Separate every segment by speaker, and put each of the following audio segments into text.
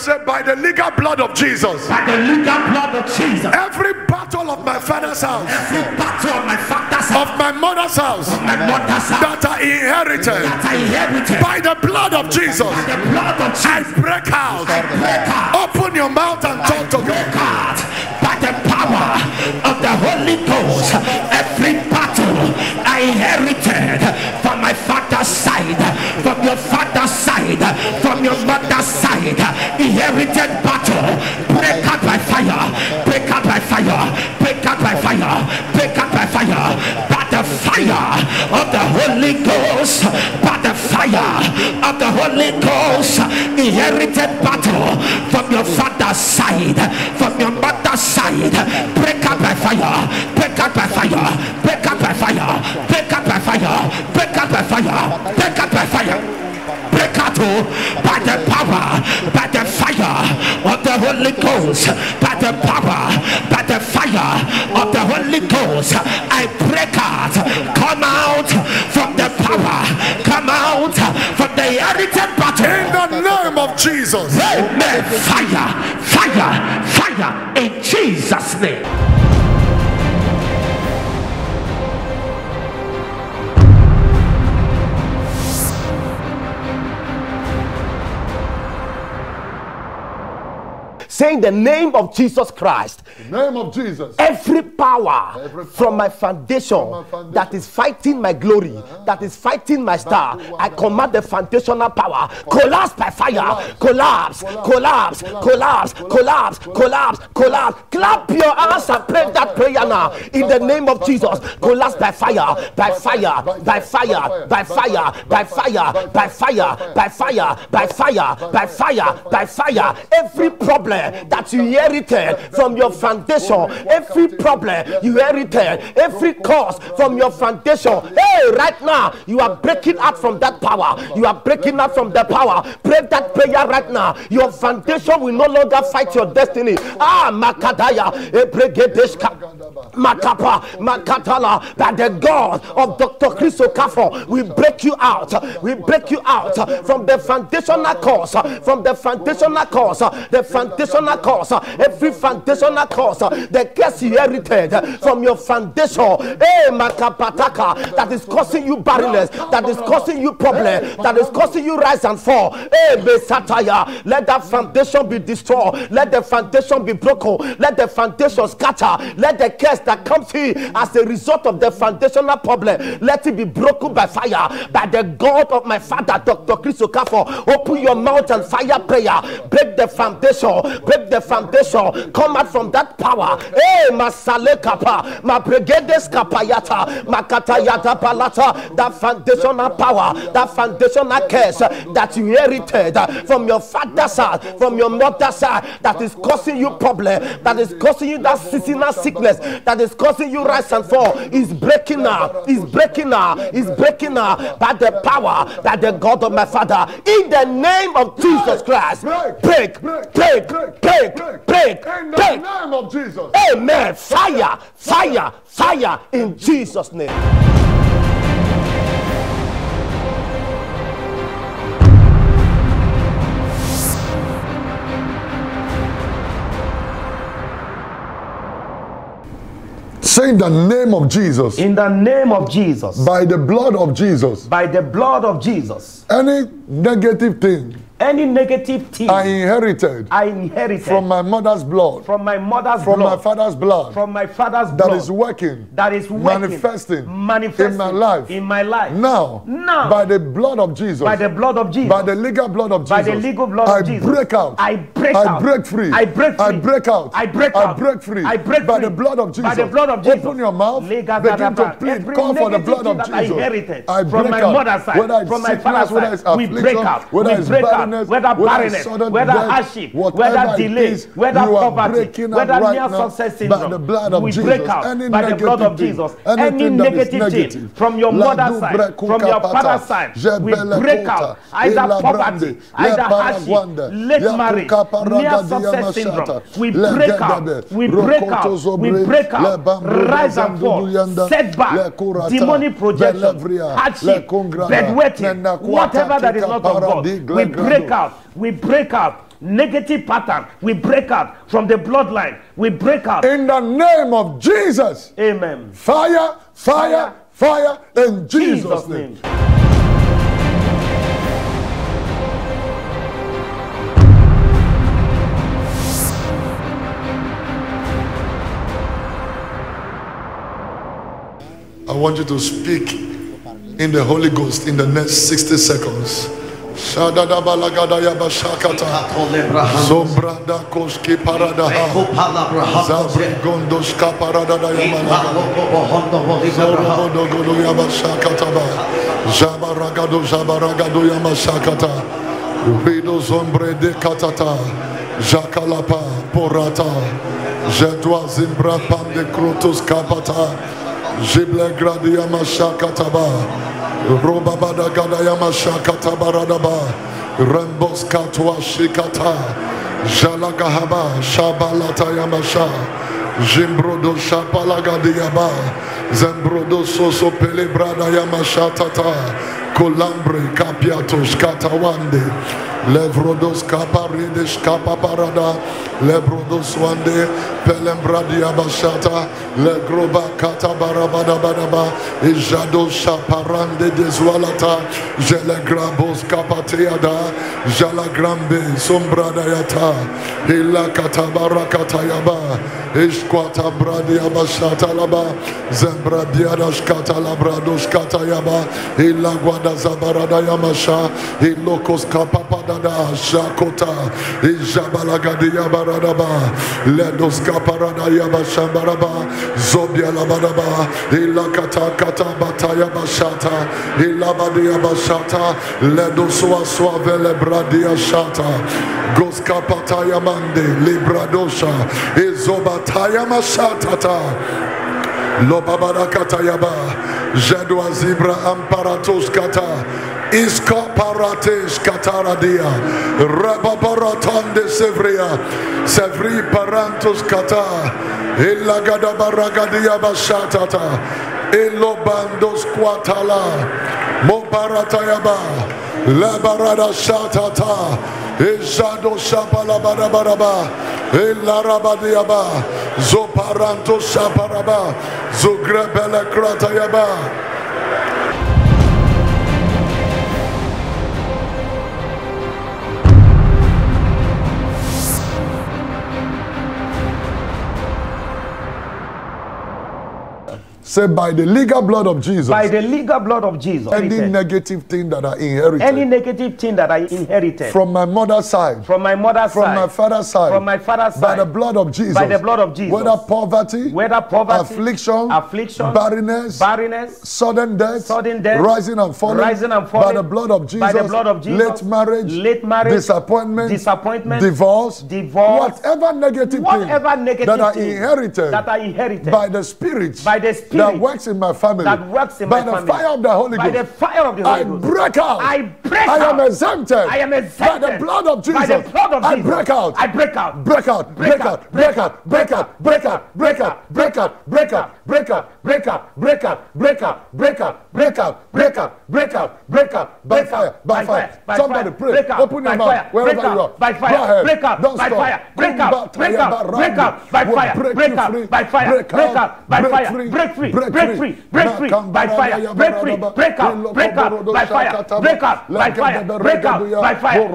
Speaker 1: say, by the legal blood of Jesus.
Speaker 2: By the legal blood of Jesus.
Speaker 1: Every battle of my father's house.
Speaker 2: Every battle of my father's house.
Speaker 1: Of my mother's house.
Speaker 2: Of my mother's house.
Speaker 1: That I inherited.
Speaker 2: That I inherited.
Speaker 1: By the blood of Jesus.
Speaker 2: By the blood of Jesus.
Speaker 1: I break out.
Speaker 2: I break out.
Speaker 1: Open your mouth and talk to me.
Speaker 2: By the power of the Holy Ghost, every battle I inherited from my father's side, from your father's side, from your mother's side, inherited battle, break out by fire, break out by fire, break out by fire, break out by fire, by the fire of the Holy Ghost, by the fire of the Holy Ghost, inherited battle from your father's side, from your mother's side, break out by fire, break out by fire, break out by fire, break out by fire, break out by fire, break out by fire. Break out by the power, by the fire of the Holy Ghost, by the power, by the fire of the Holy Ghost. I break out, come out from the power, come out from the inherited battle.
Speaker 1: In the name of Jesus.
Speaker 2: Amen. Fire, fire, fire in Jesus' name.
Speaker 3: Saying the name of Jesus Christ.
Speaker 1: The name of Jesus.
Speaker 3: Every power from my foundation that is fighting my glory, that is fighting my star, I command the foundational power. Collapse by fire. Collapse, collapse, collapse, collapse, collapse, collapse. Clap your hands and pray that prayer now. In the name of Jesus. Collapse by fire, by fire, by fire, by fire, by fire, by fire, by fire, by fire, by fire, by fire. Every problem that you inherited from your foundation, every problem you inherited, every cause from your foundation, hey, right now you are breaking out from that power. You are breaking out from the power. Pray that prayer right now. Your foundation will no longer fight your destiny. Makadaya, Ebregedeshka, Makapa, Makatala, by the God of Dr. Chris Okafor, we break you out. We break you out from the foundational cause, from the foundational cause, the foundational cause, every foundational cause, the curse you inherited from your foundation, Makapataka, that is causing you barrenness, that is causing you problem, that is causing you rise and fall. Besataya, let that foundation be destroyed, let the foundation be broken, let the foundation scatter, let the curse that comes here as a result of the foundational problem, let it be broken by fire, by the God of my father, Dr. Chris Okafor. Open your mouth and fire prayer, break the foundation, break the foundation, come out from that power. Masale kapa, ma bregedes kapayata, makatayata palata, that foundational power, that foundational curse that you inherited from your father's side, from your mother's side, that is causing you problem, that is causing you that seasonal sickness, that is causing you rise and fall, is breaking now, is breaking now, is breaking now by the power, by the God of my father, in the name of Jesus Christ. Break, break, break, break, break,
Speaker 1: in the name of Jesus.
Speaker 3: Amen. Fire, fire, fire in Jesus' name.
Speaker 1: Say in the name of Jesus.
Speaker 3: In the name of Jesus.
Speaker 1: By the blood of Jesus.
Speaker 3: By the blood of Jesus.
Speaker 1: Any negative thing,
Speaker 3: any negative thing
Speaker 1: I inherited from my mother's blood,
Speaker 3: from my mother's
Speaker 1: from
Speaker 3: blood,
Speaker 1: my father's blood,
Speaker 3: from my father's blood,
Speaker 1: that is working, manifesting in my life, now, by the blood of Jesus,
Speaker 3: by the blood of Jesus,
Speaker 1: by the legal blood of Jesus,
Speaker 3: by the legal blood of Jesus,
Speaker 1: I break out,
Speaker 3: I break
Speaker 1: out,
Speaker 3: I break free,
Speaker 1: I break free, I break out,
Speaker 3: I break out,
Speaker 1: I break free,
Speaker 3: I break
Speaker 1: by
Speaker 3: free,
Speaker 1: the blood of Jesus,
Speaker 3: by the blood of Jesus.
Speaker 1: Open your mouth, begin to plead, call for the blood of Jesus.
Speaker 3: I inherited
Speaker 1: I break
Speaker 3: from my
Speaker 1: out,
Speaker 3: mother's side,
Speaker 1: whether it's
Speaker 3: from my
Speaker 1: sickness,
Speaker 3: father's side, we break out,
Speaker 1: whether it's barrenness,
Speaker 3: whether barrenness, whether hardship, whether delay, whether poverty, whether near success syndrome, we break out by the blood of Jesus. Any negative thing from your mother's side, from your father's side, we break out either poverty, either hardship, late marriage, near success syndrome. We break out, we break out, we break out, rise and fall, setback, demonic projection, hardship, bedwetting, whatever that is not of God, we break out. We break out Negative pattern, we break out. From the bloodline, we break out.
Speaker 1: In the name of Jesus.
Speaker 3: Amen.
Speaker 1: Fire, fire, fire in Jesus' name. I want you to speak in the Holy Ghost in the next 60 seconds. Shadada balagadaya bashakata Zombrada koski paradaha Zabri gondoska paradada yamalaga Zorobodo godo yabashakataba Jabaragado yamashakata Rido zombre de katata Jakalapa porata Jedwa zimbra pam de krotos kapata Jible gradia mashakataba Robabada gadayama shakata baradaba Rembos katwa shikata Jalagahaba shabalata yamasha Jimbrodo shapalagadiaba Zembrodo soso pelebrada yamashatata Colambre capiatos catawande Levrodos caparides capaparada Lebrodos wande Pelembradia bashata Legroba catabarabadabadaba Ijado shaparande deswalata Jelegrabos capateada Jalagrambe sombradayata Ila catabarakatayaba Ishquata bradia bashata laba Zembradiadas catalabrados catayaba Ila guada zabarada yamasha Ilokos kapapadada shakota Ijabalagadia baradaba Ledos kaparada yabashambaraba Zobia labadaba Ilakata kata bataya bashata Ilabadia bashata Ledoswa suavele bradia shata Goskapataya mande Libradosha Izobataya mashatata Lobabarakatayaba Jedwa zibra amparatos kata Iska parates kataradia Rababaratande sevria Sevri parantos kata Ilagada baragadia bashatata Ilobandos kwatala Mobaratayaba Labarada shatata Ijado shapalabarabaraba Ilarabadiaba Zoparanto shaparaba Zugrebele kratayaba. Say by the legal blood of Jesus.
Speaker 3: By the legal blood of Jesus.
Speaker 1: Any negative thing that I inherited.
Speaker 3: Any negative thing that I inherited.
Speaker 1: From my mother's side.
Speaker 3: From my mother's
Speaker 1: side.
Speaker 3: From
Speaker 1: my father's side.
Speaker 3: From my father's side.
Speaker 1: By the blood of Jesus.
Speaker 3: By the blood of Jesus.
Speaker 1: Whether poverty. Affliction. Barrenness. Sudden death. Rising and falling. By the blood of Jesus.
Speaker 3: By the blood of Jesus.
Speaker 1: Late marriage. Disappointment. Divorce. Whatever negative thing that I inherited. By the Spirit. That works in my family. By the fire of the Holy Ghost. I break out. I am exempted. By the blood of Jesus. I break out. Break out. By fire. Somebody pray. Open your mouth wherever you are.
Speaker 3: By fire. Break out. Don't stop. Break out. By fire. Break out. By fire. Break free. Break free by fire, break free, break out by fire, break out by fire, break out by fire, break out,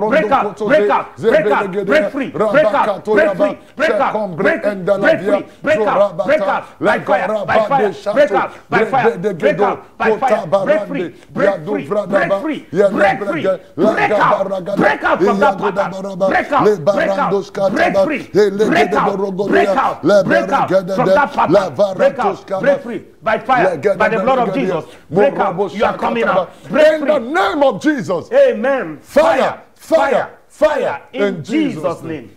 Speaker 3: break out, break free, break out, break free, break out, break out by fire, break out by fire, break out by fire, break free, break out from that pattern, break out from that pattern, break free. By fire, by the blood of Jesus, break out. You are coming out. Break
Speaker 1: in the name of Jesus.
Speaker 3: Amen.
Speaker 1: Fire
Speaker 3: in Jesus' name.